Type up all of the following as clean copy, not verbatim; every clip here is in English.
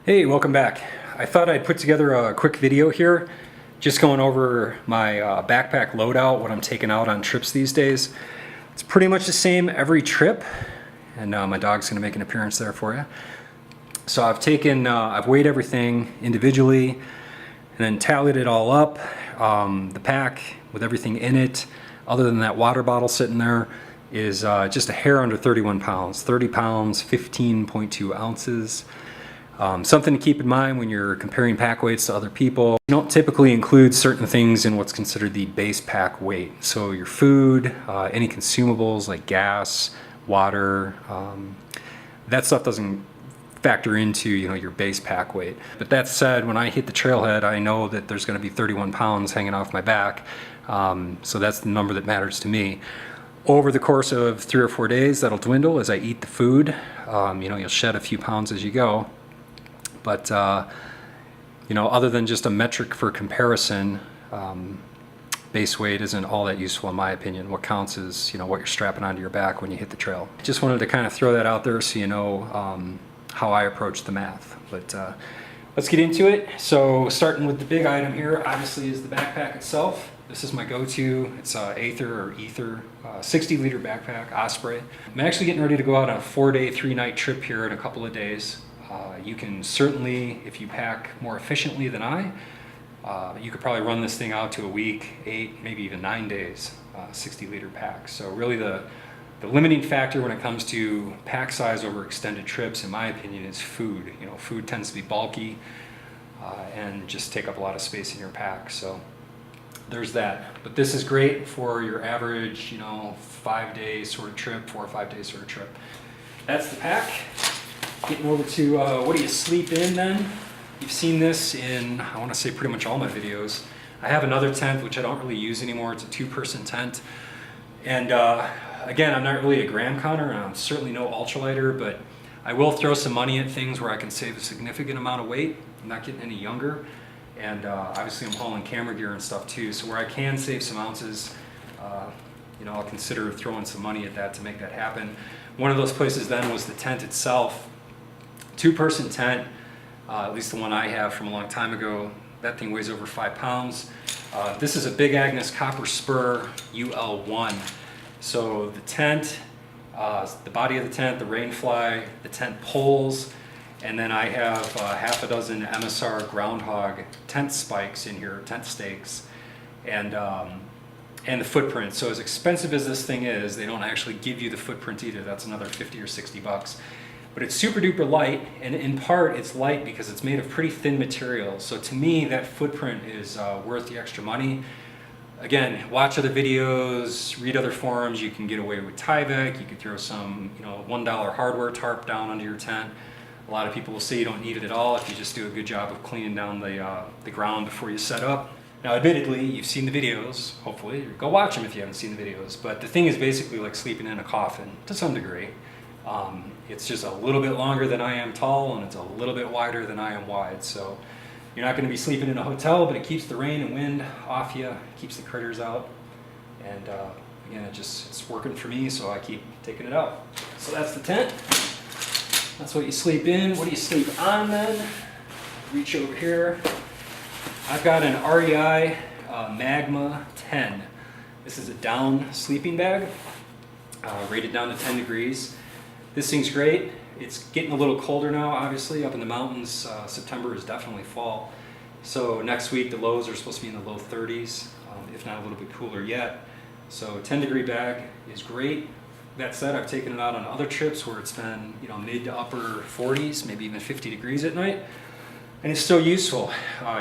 Hey, welcome back. I thought I'd put together a quick video here, just going over my backpack loadout, what I'm taking out on trips these days. It's pretty much the same every trip, and my dog's gonna make an appearance there for you. So I've weighed everything individually, and then tallied it all up. The pack with everything in it, other than that water bottle sitting there, is just a hair under 31 pounds. 30 pounds, 15.2 ounces. Something to keep in mind when you're comparing pack weights to other people. You don't typically include certain things in what's considered the base pack weight. So your food, any consumables like gas, water, that stuff doesn't factor into your base pack weight. But that said, when I hit the trailhead, I know that there's going to be 31 pounds hanging off my back. So that's the number that matters to me. Over the course of 3 or 4 days, that'll dwindle as I eat the food. You'll shed a few pounds as you go. But, other than just a metric for comparison, base weight isn't all that useful in my opinion. What counts is, what you're strapping onto your back when you hit the trail. Just wanted to kind of throw that out there so you know how I approach the math. But let's get into it. So starting with the big item here, obviously, is the backpack itself. This is my go-to. It's Ether 60-liter backpack, Osprey. I'm actually getting ready to go out on a 4-day, 3-night trip here in a couple of days. You can certainly, if you pack more efficiently than I, you could probably run this thing out to a week, 8, maybe even 9 days, 60-liter pack. So really the limiting factor when it comes to pack size over extended trips, in my opinion, is food. Food tends to be bulky and just take up a lot of space in your pack. So there's that. But this is great for your average, 5-day sort of trip, 4 or 5 day sort of trip. That's the pack. Getting over to what do you sleep in then? You've seen this in, I want to say, pretty much all my videos. I have another tent, which I don't really use anymore. It's a 2-person tent. And again, I'm not really a gram counter, and I'm certainly no ultralighter, but I will throw some money at things where I can save a significant amount of weight. I'm not getting any younger. And obviously I'm hauling camera gear and stuff too. So where I can save some ounces, I'll consider throwing some money at that to make that happen. One of those places then was the tent itself. 2-person tent, at least the one I have from a long time ago. That thing weighs over 5 pounds. This is a Big Agnes Copper Spur UL1. So the tent, the body of the tent, the rain fly, the tent poles, and then I have half a dozen MSR Groundhog tent spikes in here, tent stakes, and the footprint. So as expensive as this thing is, they don't actually give you the footprint either. That's another 50 or 60 bucks. But it's super duper light, and in part it's light because it's made of pretty thin material. So to me, that footprint is worth the extra money. Again, watch other videos, read other forums. You can get away with Tyvek. You could throw some, $1 hardware tarp down under your tent. A lot of people will say you don't need it at all if you just do a good job of cleaning down the ground before you set up. Now, admittedly, you've seen the videos, hopefully. Go watch them if you haven't seen the videos. But the thing is basically like sleeping in a coffin to some degree. It's just a little bit longer than I am tall, and it's a little bit wider than I am wide. So you're not going to be sleeping in a hotel, but it keeps the rain and wind off you, keeps the critters out. And again, it's working for me, so I keep taking it out. So that's the tent. That's what you sleep in. What do you sleep on then? Reach over here. I've got an REI Magma 10. This is a down sleeping bag, rated down to 10 degrees. This thing's great. It's getting a little colder now, obviously. Up in the mountains, September is definitely fall. So next week, the lows are supposed to be in the low 30s, if not a little bit cooler yet. So 10-degree bag is great. That said, I've taken it out on other trips where it's been, mid to upper 40s, maybe even 50 degrees at night. And it's still useful.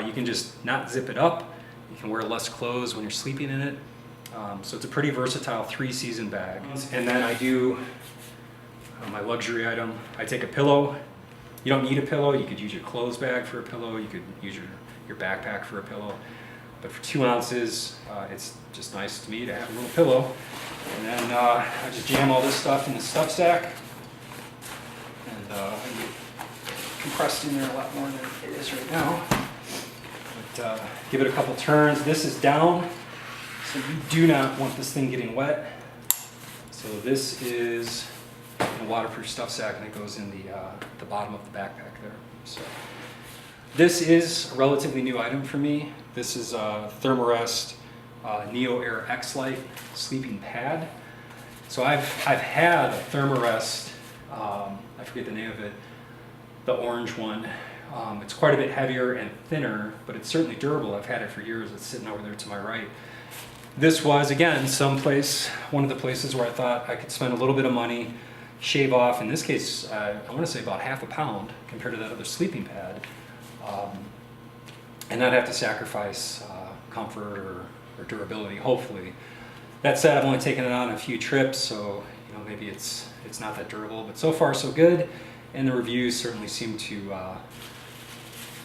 You can just not zip it up. You can wear less clothes when you're sleeping in it. So it's a pretty versatile 3-season bag. And then I do my luxury item. I take a pillow. You don't need a pillow. You could use your clothes bag for a pillow. You could use your backpack for a pillow. But for 2 ounces, it's just nice to me to have a little pillow. And then I just jam all this stuff in the stuff sack. And I get compressed in there a lot more than it is right now. But give it a couple turns. This is down, so you do not want this thing getting wet. So this is a waterproof stuff sack, and it goes in the bottom of the backpack there. So this is a relatively new item for me. This is a therm-a-rest Neo Air X-Lite sleeping pad. So I've had a therm-a-rest, I forget the name of it, the orange one. It's quite a bit heavier and thinner, but it's certainly durable. I've had it for years. It's sitting over there to my right. This was, again, one of the places where I thought I could spend a little bit of money, shave off, in this case, I want to say about half a pound compared to that other sleeping pad, and not have to sacrifice comfort or durability, hopefully. That said, I've only taken it on a few trips, so maybe it's not that durable, but so far so good, and the reviews certainly seem to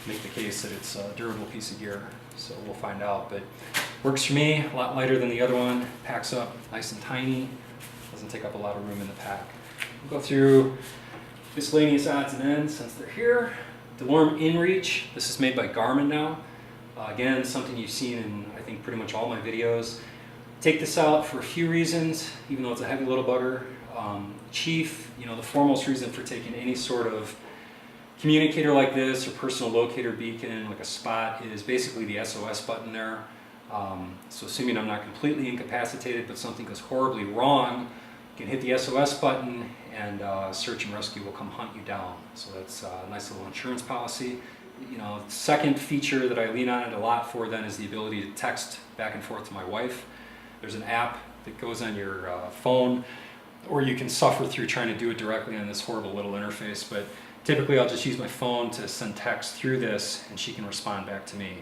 make the case that it's a durable piece of gear, so we'll find out. But works for me, a lot lighter than the other one, packs up nice and tiny, doesn't take up a lot of room in the pack. We'll go through miscellaneous odds and ends since they're here. DeLorme InReach, this is made by Garmin now. Again, something you've seen in I think pretty much all my videos. Take this out for a few reasons, even though it's a heavy little bugger. Chief, the foremost reason for taking any sort of communicator like this or personal locator beacon, like a spot, is basically the SOS button there. So assuming I'm not completely incapacitated, but something goes horribly wrong, you can hit the SOS button and search and rescue will come hunt you down. So that's a nice little insurance policy. Second feature that I lean on it a lot for then is the ability to text back and forth to my wife. There's an app that goes on your phone, or you can suffer through trying to do it directly on this horrible little interface, but typically I'll just use my phone to send text through this and she can respond back to me.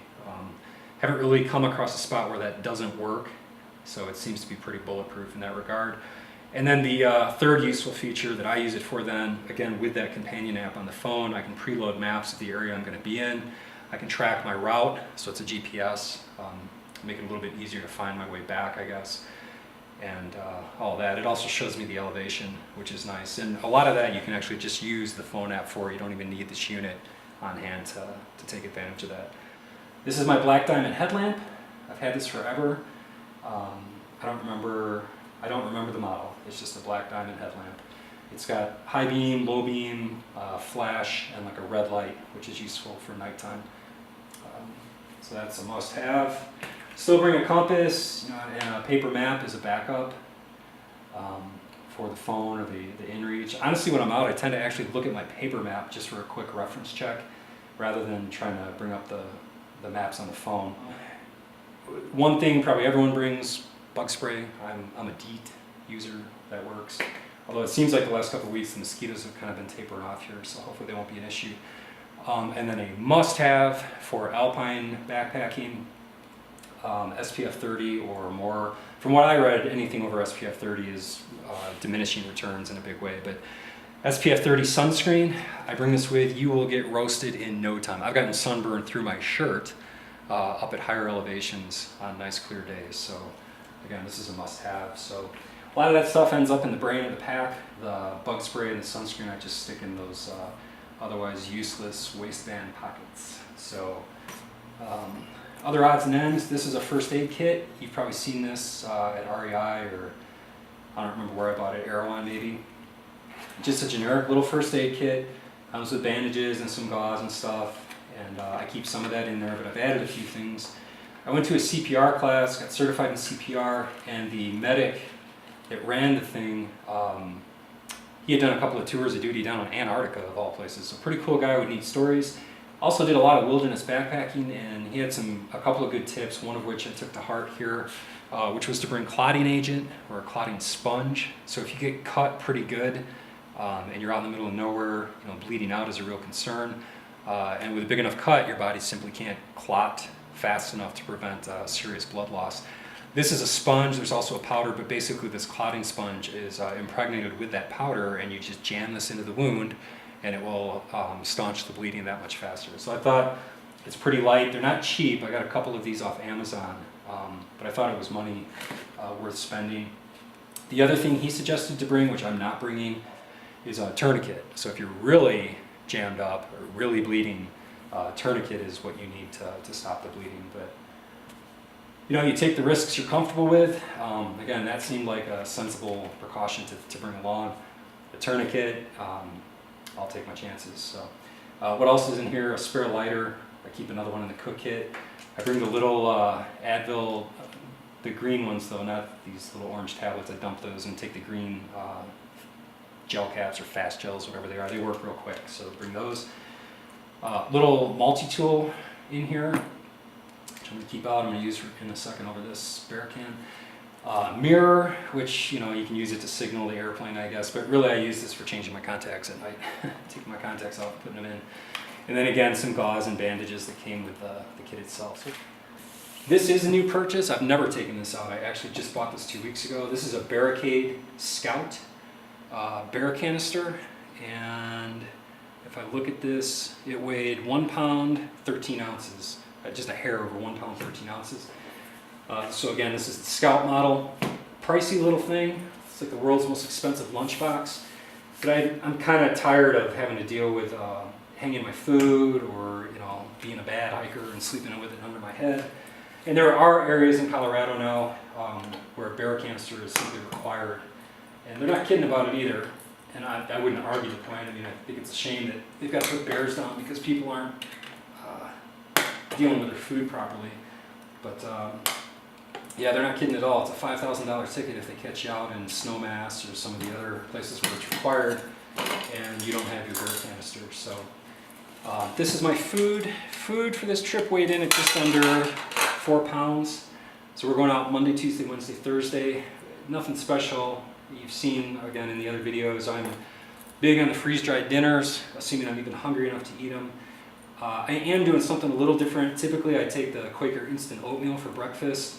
Haven't really come across a spot where that doesn't work, so it seems to be pretty bulletproof in that regard. And then the third useful feature that I use it for then, again with that companion app on the phone, I can preload maps of the area I'm going to be in. I can track my route, so it's a GPS, make it a little bit easier to find my way back, I guess, and all that. It also shows me the elevation, which is nice. And a lot of that you can actually just use the phone app for. You don't even need this unit on hand to take advantage of that. This is my black diamond headlamp. I've had this forever. I don't remember the model. It's just a black diamond headlamp. It's got high beam, low beam, flash, and like a red light, which is useful for nighttime. So that's a must-have. Still bring a compass, and a paper map as a backup for the phone or the InReach. Honestly, when I'm out, I tend to actually look at my paper map just for a quick reference check, rather than trying to bring up the maps on the phone. One thing probably everyone brings, bug spray. I'm a DEET user, that works. Although it seems like the last couple of weeks the mosquitoes have kind of been tapering off here, so hopefully they won't be an issue. And then a must-have for alpine backpacking, SPF 30 or more. From what I read, anything over SPF 30 is diminishing returns in a big way, but SPF 30 sunscreen, I bring this with, you will get roasted in no time. I've gotten sunburned through my shirt up at higher elevations on nice clear days, so again, this is a must-have. So a lot of that stuff ends up in the brain of the pack. The bug spray and the sunscreen I just stick in those otherwise useless waistband pockets. So other odds and ends, this is a first aid kit. You've probably seen this at REI, or I don't remember where I bought it, Erewhon maybe. Just a generic little first aid kit. Comes with bandages and some gauze and stuff, and I keep some of that in there, but I've added a few things. I went to a CPR class, got certified in CPR, and the medic that ran the thing, he had done a couple of tours of duty down in Antarctica, of all places, so pretty cool guy with neat stories. Also did a lot of wilderness backpacking, and he had a couple of good tips, one of which I took to heart here, which was to bring clotting agent or a clotting sponge. So if you get cut pretty good and you're out in the middle of nowhere, bleeding out is a real concern. And with a big enough cut, your body simply can't clot fast enough to prevent serious blood loss. This is a sponge, there's also a powder, but basically this clotting sponge is impregnated with that powder, and you just jam this into the wound and it will staunch the bleeding that much faster. So I thought it's pretty light. They're not cheap. I got a couple of these off Amazon, but I thought it was money worth spending. The other thing he suggested to bring, which I'm not bringing, is a tourniquet. So if you're really jammed up or really bleeding, tourniquet is what you need to stop the bleeding. But you take the risks you're comfortable with. Again, that seemed like a sensible precaution to bring along. The a tourniquet, I'll take my chances. So, what else is in here? A spare lighter. I keep another one in the cook kit. I bring the little Advil, the green ones though, not these little orange tablets. I dump those and take the green gel caps or fast gels, whatever they are. They work real quick, so bring those. Little multi-tool in here, which I'm going to keep out. I'm going to use in a second over this spare can. Mirror, which you can use it to signal the airplane, I guess, but really I use this for changing my contacts at night. Taking my contacts out and putting them in. And then again, some gauze and bandages that came with the kit itself. So this is a new purchase. I've never taken this out. I actually just bought this 2 weeks ago. This is a Barricade Scout bear canister, and if I look at this, it weighed 1 pound 13 ounces, just a hair over 1 pound 13 ounces. So again, this is the Scout model. Pricey little thing. It's like the world's most expensive lunchbox. But I'm kind of tired of having to deal with hanging my food or being a bad hiker and sleeping with it under my head. And there are areas in Colorado now where a bear canister is simply required. And they're not kidding about it either. And I wouldn't argue the point. I mean, I think it's a shame that they've got to put bears down because people aren't dealing with their food properly. But yeah, they're not kidding at all. It's a $5,000 ticket if they catch you out in Snowmass or some of the other places where it's required and you don't have your bear canister. So this is my food. Food for this trip weighed in at just under 4 pounds. So we're going out Monday, Tuesday, Wednesday, Thursday. Nothing special. You've seen, again, in the other videos, I'm big on the freeze-dried dinners, assuming I'm even hungry enough to eat them. I am doing something a little different. Typically, I take the Quaker instant oatmeal for breakfast.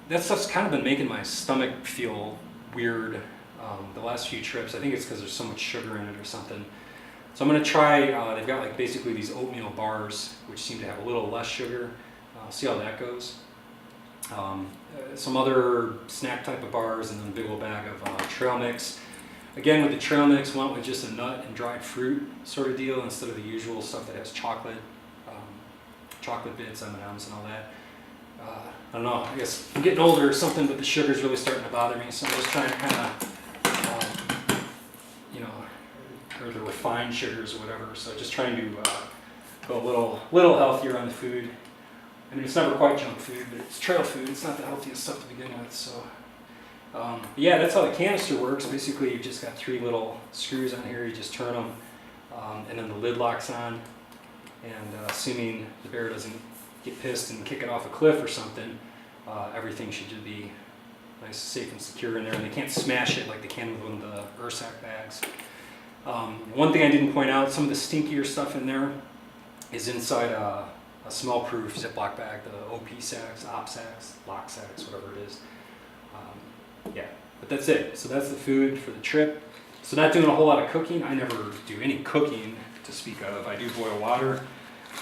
That stuff's kind of been making my stomach feel weird the last few trips. I think it's because there's so much sugar in it or something. So I'm going to try, they've got like basically these oatmeal bars, which seem to have a little less sugar. See how that goes. Some other snack type of bars, and then a big old bag of trail mix. Again, with the trail mix, went with just a nut and dried fruit sort of deal instead of the usual stuff that has chocolate, chocolate bits, M&Ms, and all that. I don't know, I guess I'm getting older or something, but the sugar's really starting to bother me, so I'm just trying to kind of, or the refined sugars or whatever, so just trying to go a little healthier on the food. I mean, it's never quite junk food, but it's trail food. It's not the healthiest stuff to begin with. So, yeah, that's how the canister works. Basically, you've just got 3 little screws on here. You just turn them, and then the lid locks on. And assuming the bear doesn't get pissed and kick it off a cliff or something, everything should just be nice, safe, and secure in there. And they can't smash it like they can with one of the Ursack bags. One thing I didn't point out, some of the stinkier stuff in there is inside a smell-proof Ziploc bag, the OP sacks, OP sacks, lock sacks, whatever it is. Yeah, but that's it. So that's the food for the trip. So not doing a whole lot of cooking. I never do any cooking to speak of. I do boil water.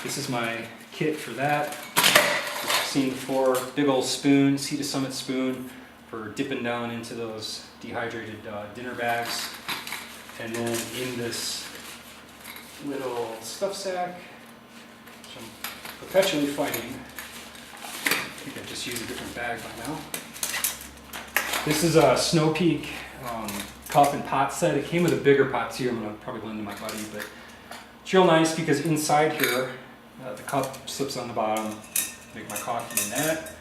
This is my kit for that. As you've seen before, big old spoon, Sea to Summit spoon for dipping down into those dehydrated dinner bags. And then in this little stuff sack, which I'm perpetually fighting. I think I've just used a different bag by now. This is a Snow Peak cup and pot set. It came with a bigger pot too. I'm going to probably lend to my buddy, but it's real nice because inside here, the cup slips on the bottom. Make my coffee in that,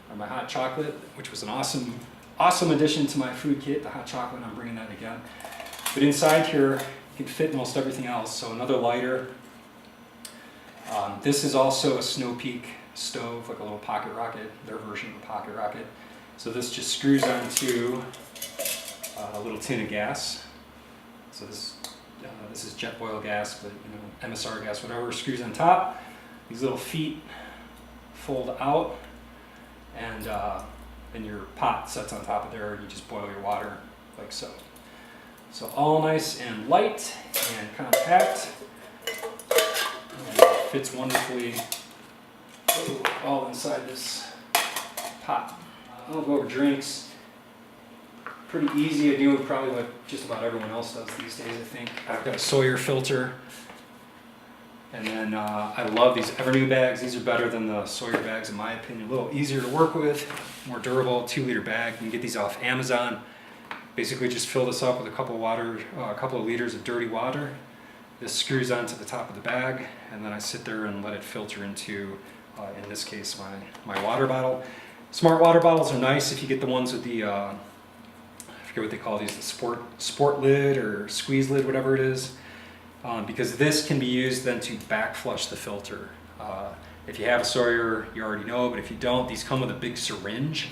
or my hot chocolate, which was an awesome addition to my food kit, the hot chocolate. I'm bringing that again. But inside here, you can fit most everything else. So another lighter. This is also a Snow Peak stove, like a little pocket rocket, their version of a pocket rocket. So this just screws onto a little tin of gas. So this is jet boil gas, but MSR gas, whatever, screws on top. These little feet fold out, and then your pot sets on top of there, and you just boil your water like so. So all nice and light and compact. And it fits wonderfully all inside this pot. I'll go over drinks. Pretty easy. I do probably what just about everyone else does these days, I think. I've got a Sawyer filter. And then I love these Evernew bags. These are better than the Sawyer bags in my opinion. A little easier to work with, more durable, 2-liter bag. You can get these off Amazon. Basically just fill this up with a couple of liters of dirty water. This screws onto the top of the bag, and then I sit there and let it filter into, in this case, my water bottle. Smart water bottles are nice if you get the ones with the, I forget what they call these, the sport lid or squeeze lid, whatever it is, because this can be used then to back flush the filter. If you have a Sawyer, you already know, but if you don't, these come with a big syringe.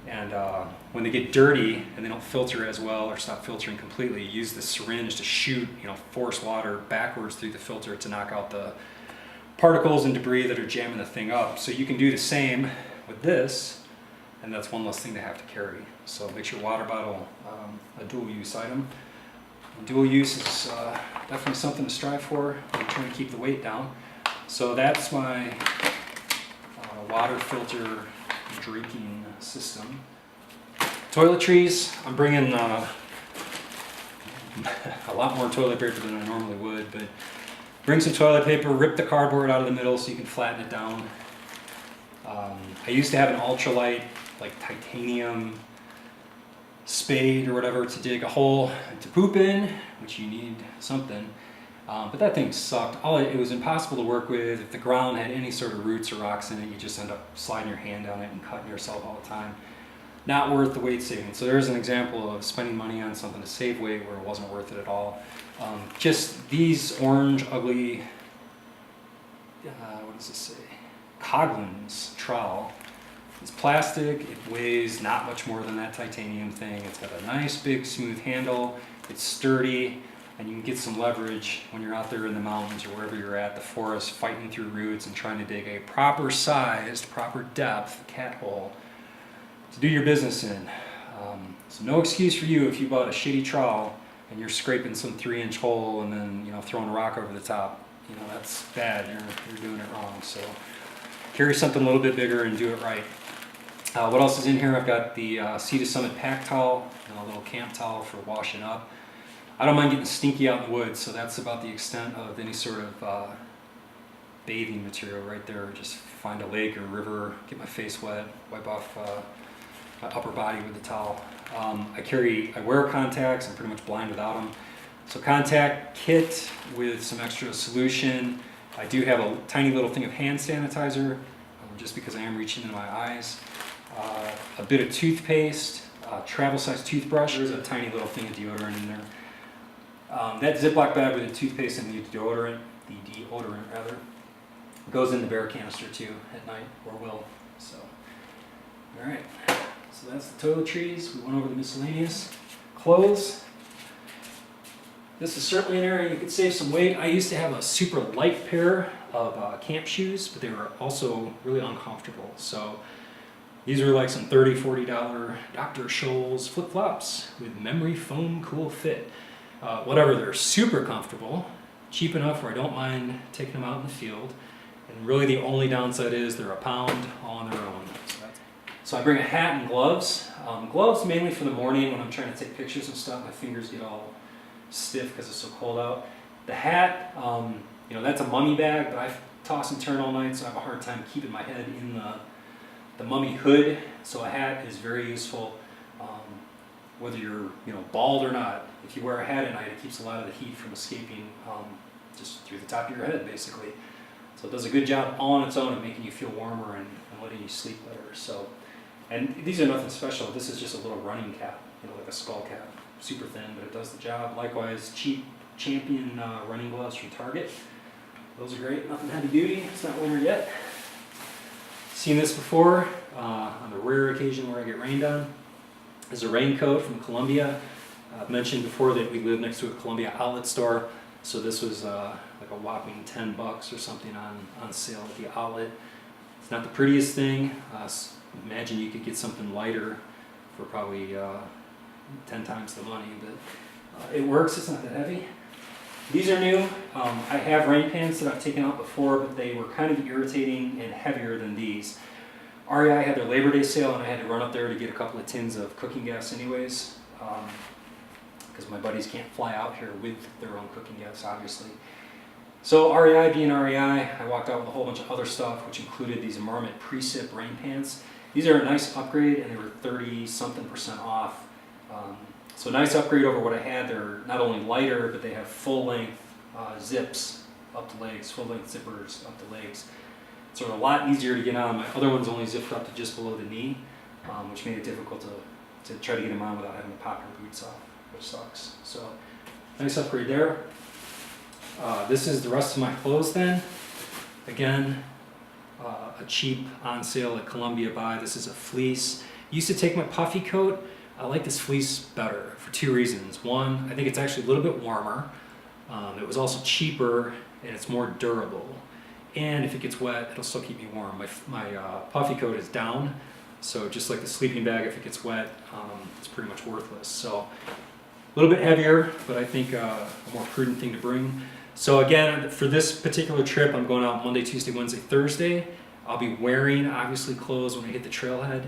And when they get dirty and they don't filter as well or stop filtering completely, you use the syringe to shoot, force water backwards through the filter to knock out the particles and debris that are jamming the thing up. So you can do the same with this, and that's one less thing to have to carry. So makes your water bottle a dual use item. And dual use is definitely something to strive for when you're trying to keep the weight down. So that's my water filter drinking system. Toiletries, I'm bringing a lot more toilet paper than I normally would, but bring some toilet paper, rip the cardboard out of the middle so you can flatten it down. I used to have an ultralight, like titanium spade or whatever, to dig a hole to poop in, which you need something. But that thing sucked. It was impossible to work with. If the ground had any sort of roots or rocks in it, you just end up sliding your hand down it and cutting yourself all the time. Not worth the weight saving. So there's an example of spending money on something to save weight where it wasn't worth it at all. Just these orange, ugly, what does this say? Coghlan's trowel. It's plastic. It weighs not much more than that titanium thing. It's got a nice, big, smooth handle. It's sturdy. And you can get some leverage when you're out there in the mountains or wherever you're at, the forest, fighting through roots and trying to dig a proper sized, proper depth cat hole to do your business in. So no excuse for you if you bought a shitty trowel and you're scraping some 3-inch hole and then throwing a rock over the top. That's bad. You're doing it wrong. So carry something a little bit bigger and do it right. What else is in here? I've got the Sea to Summit pack towel, a little camp towel for washing up. I don't mind getting stinky out in the woods, so that's about the extent of any sort of bathing material right there. Just find a lake or a river, get my face wet, wipe off my upper body with the towel. I wear contacts. I'm pretty much blind without them. So contact kit with some extra solution. I do have a tiny little thing of hand sanitizer, just because I am reaching into my eyes. A bit of toothpaste, travel size toothbrush. There's a tiny little thing of deodorant in there. That Ziploc bag with the toothpaste and the deodorant goes in the bear canister too at night, or will. So, all right. So that's the toiletries. We went over the miscellaneous clothes. This is certainly an area you could save some weight. I used to have a super light pair of camp shoes, but they were also really uncomfortable. So these are like some $30, $40 Dr. Scholl's flip-flops with memory foam cool fit. Whatever, they're super comfortable, cheap enough where I don't mind taking them out in the field. And really the only downside is they're a pound all on their own. So I bring a hat and gloves. Gloves mainly for the morning when I'm trying to take pictures and stuff. My fingers get all stiff because it's so cold out. The hat, that's a mummy bag, but I toss and turn all night, so I have a hard time keeping my head in the mummy hood. So a hat is very useful, whether you're bald or not. If you wear a hat at night, it keeps a lot of the heat from escaping just through the top of your head, basically. So it does a good job all on its own of making you feel warmer and letting you sleep better. So, and these are nothing special. This is just a little running cap, like a skull cap. Super thin, but it does the job. Likewise, cheap Champion running gloves from Target. Those are great. Nothing heavy duty. It's not winter yet. Seen this before on the rare occasion where I get rained on. This is a raincoat from Columbia. I've mentioned before that we live next to a Columbia outlet store, so this was like a whopping $10 or something on sale at the outlet. It's not the prettiest thing. Imagine you could get something lighter for probably 10 times the money, but it works. It's not that heavy. These are new. I have rain pants that I've taken out before, but they were kind of irritating and heavier than these. REI had their Labor Day sale, and I had to run up there to get a couple of tins of cooking gas anyways, because my buddies can't fly out here with their own cooking gas, obviously. So REI being REI, I walked out with a whole bunch of other stuff, which included these Marmot Precip rain pants. These are a nice upgrade, and they were 30-something% off So nice upgrade over what I had. They're not only lighter, but they have full-length zips up the legs, full-length zippers up the legs. So they're a lot easier to get on. My other one's only zipped up to just below the knee, which made it difficult to try to get them on without having to pop your boots off, which sucks. So nice upgrade there. This is the rest of my clothes then. Again, a cheap on sale at Columbia buy. This is a fleece. Used to take my puffy coat. I like this fleece better for two reasons. One, I think it's actually a little bit warmer. It was also cheaper and it's more durable. And if it gets wet, it'll still keep me warm. My puffy coat is down, so just like the sleeping bag, if it gets wet, it's pretty much worthless. So a little bit heavier, but I think a more prudent thing to bring. So again, for this particular trip, I'm going out Monday, Tuesday, Wednesday, Thursday. I'll be wearing, obviously, clothes when I hit the trailhead.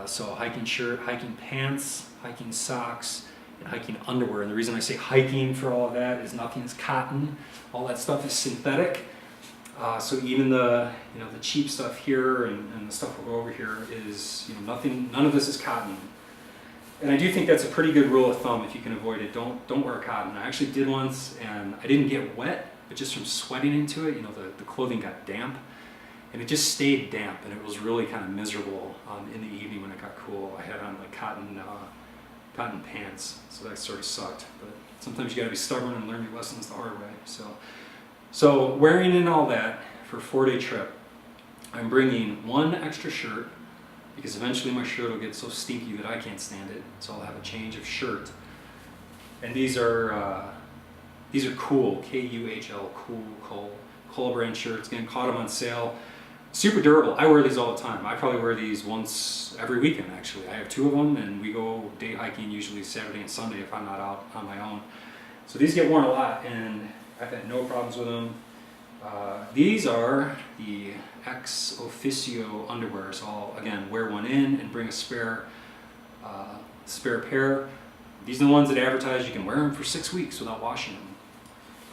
So hiking shirt, hiking pants, hiking socks, and hiking underwear. And the reason I say hiking for all of that is nothing is cotton. All that stuff is synthetic. So even the the cheap stuff here and the stuff we'll go over here is none of this is cotton. And I do think that's a pretty good rule of thumb if you can avoid it. Don't wear cotton. I actually did once and I didn't get wet, but just from sweating into it, the clothing got damp. And it just stayed damp, and it was really kind of miserable in the evening when it got cool. I had on like cotton pants, so that sort of sucked. But sometimes you got to be stubborn and learn your lessons the hard way. So wearing in all that for a 4-day trip, I'm bringing one extra shirt because eventually my shirt will get so stinky that I can't stand it. So I'll have a change of shirt. And these are cool, K-U-H-L, cool Kohl brand shirts. Again, caught them on sale. Super durable. I wear these all the time. I probably wear these once every weekend actually. I have 2 of them and we go day hiking usually Saturday and Sunday if I'm not out on my own. So these get worn a lot and I've had no problems with them. These are the ex officio underwear. So I'll again wear one in and bring a spare pair. These are the ones that advertise you can wear them for 6 weeks without washing them.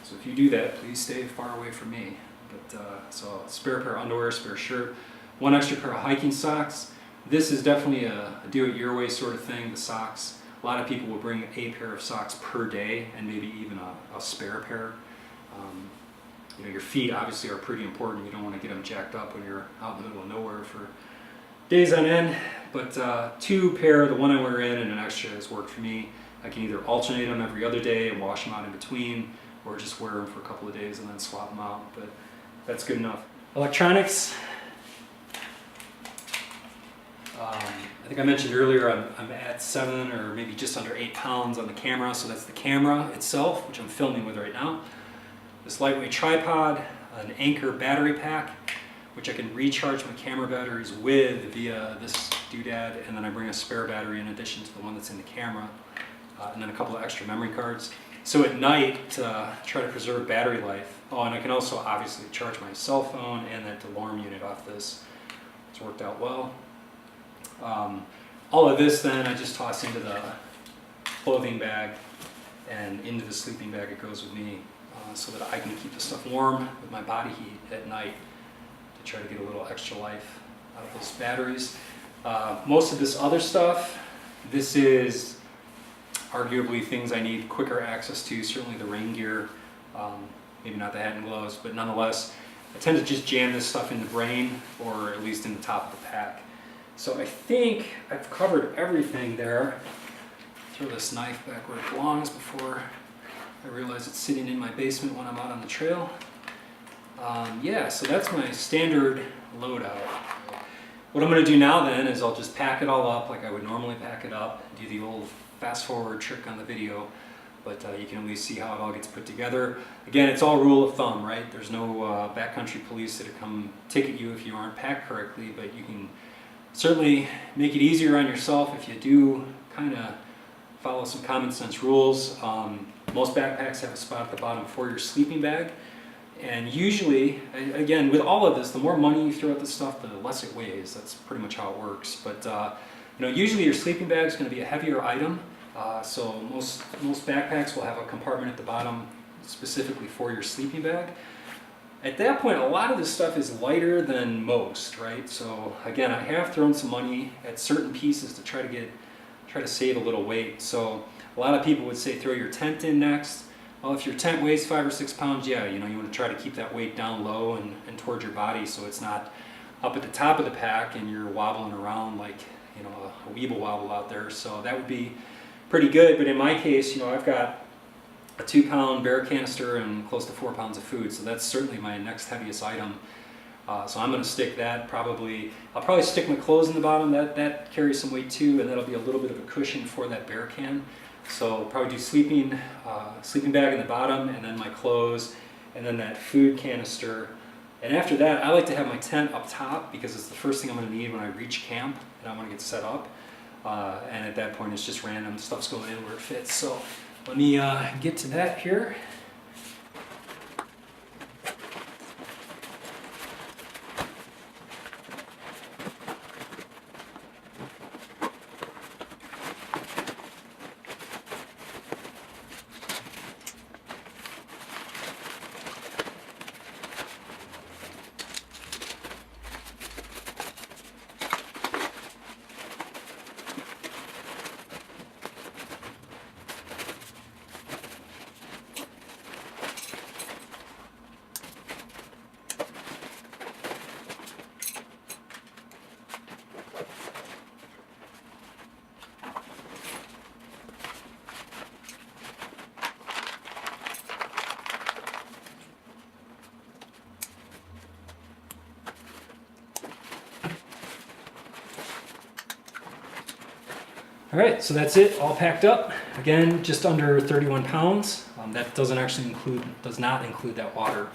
So if you do that, please stay far away from me. But so spare pair of underwear, spare shirt, one extra pair of hiking socks. This is definitely a do-it-your-way sort of thing, the socks. A lot of people will bring a pair of socks per day and maybe even a spare pair. Your feet obviously are pretty important. You don't want to get them jacked up when you're out in the middle of nowhere for days on end. But 2 pair, the one I wear in and an extra has worked for me. I can either alternate them every other day and wash them out in between, or just wear them for a couple of days and then swap them out, but that's good enough. Electronics. I think I mentioned earlier I'm at 7 or maybe just under 8 pounds on the camera, so that's the camera itself, which I'm filming with right now. This lightweight tripod, an Anchor battery pack, which I can recharge my camera batteries with via this doodad, and then I bring a spare battery in addition to the one that's in the camera, and then a couple of extra memory cards. So at night, to try to preserve battery life. Oh, and I can also obviously charge my cell phone and that alarm unit off this. It's worked out well. All of this then I just toss into the clothing bag and into the sleeping bag it goes with me, so that I can keep the stuff warm with my body heat at night to try to get a little extra life out of those batteries. Most of this other stuff, this is arguably things I need quicker access to, certainly the rain gear, maybe not the hat and gloves, but nonetheless, I tend to just jam this stuff in the brain or at least in the top of the pack. So I think I've covered everything there. Throw this knife back where it belongs before I realize it's sitting in my basement when I'm out on the trail. Yeah, so that's my standard loadout. What I'm going to do now then is I'll just pack it all up like I would normally pack it up, do the old fast forward trick on the video, but you can at least see how it all gets put together. Again, it's all rule of thumb, right? There's no backcountry police that come ticket you if you aren't packed correctly, but you can certainly make it easier on yourself if you do kind of follow some common sense rules. Most backpacks have a spot at the bottom for your sleeping bag. And usually, again, with all of this, the more money you throw at this stuff, the less it weighs. That's pretty much how it works. But usually your sleeping bag is going to be a heavier item. So most backpacks will have a compartment at the bottom specifically for your sleeping bag. At that point, a lot of this stuff is lighter than most, right? So again, I have thrown some money at certain pieces to try to get try to save a little weight. So a lot of people would say throw your tent in next. Well, if your tent weighs 5 or 6 pounds, yeah, you want to try to keep that weight down low and towards your body, so it's not up at the top of the pack and you're wobbling around like a weeble wobble out there. So that would be pretty good. But in my case, I've got a 2-pound bear canister and close to 4 pounds of food, so that's certainly my next heaviest item. So I'm going to stick that I'll probably stick my clothes in the bottom. That carries some weight too, and that'll be a little bit of a cushion for that bear can. So I'll probably do sleeping bag in the bottom, and then my clothes, and then that food canister. And after that, I like to have my tent up top because it's the first thing I'm going to need when I reach camp and I want to get set up. And at that point, it's just random stuff's going in where it fits. So let me get to that here. All right, so that's it, all packed up. Again, just under 31 pounds. That does not include that water.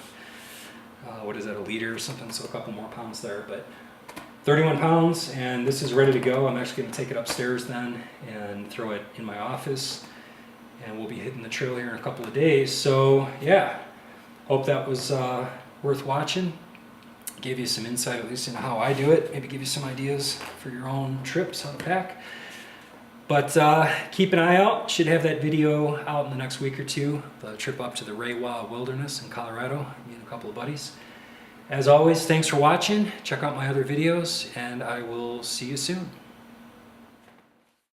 What is that, a liter or something? So a couple more pounds there, but 31 pounds, and this is ready to go. I'm actually gonna take it upstairs then and throw it in my office, and we'll be hitting the trail here in a couple of days. So yeah, hope that was worth watching. Gave you some insight at least into how I do it, maybe give you some ideas for your own trips, how to pack. But keep an eye out. Should have that video out in the next week or two. The trip up to the Rewa Wilderness in Colorado. Me and a couple of buddies. As always, thanks for watching. Check out my other videos, and I will see you soon.